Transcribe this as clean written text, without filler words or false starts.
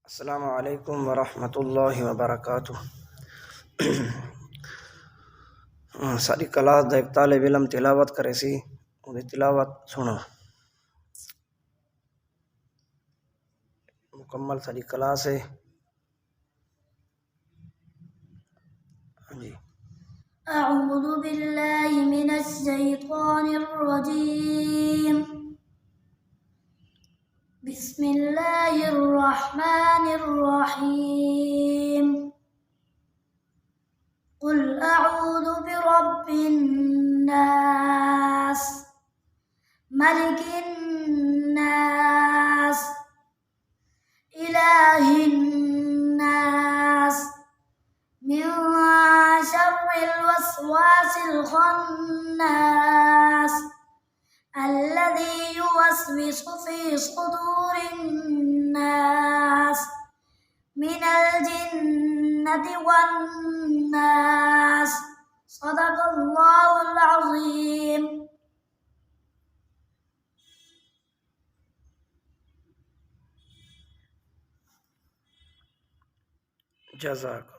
अस्सलामु अलैकुम वरहमतुल्लाहि वबरकातुह। सारी क्लास दा एक तालिब इल्म तिलावत करे सी, उहदी तिलावत सुनो। मुकम्मल सारी क्लास है। जी। अऊज़ु बिल्लाहि मिनश शैतानिर रजीम। बिस्मिल्लाहिर रहमानिर रहीम। कुल अऊज़ु बिरब्बिन नास, मलिकिन नास, इलाहिन नास, मिन शर्रिल वस्वासिल खन्नास, الذي يوسوس في صدور الناس من الجنة والناس. صدق الله العظيم. जज़ाक।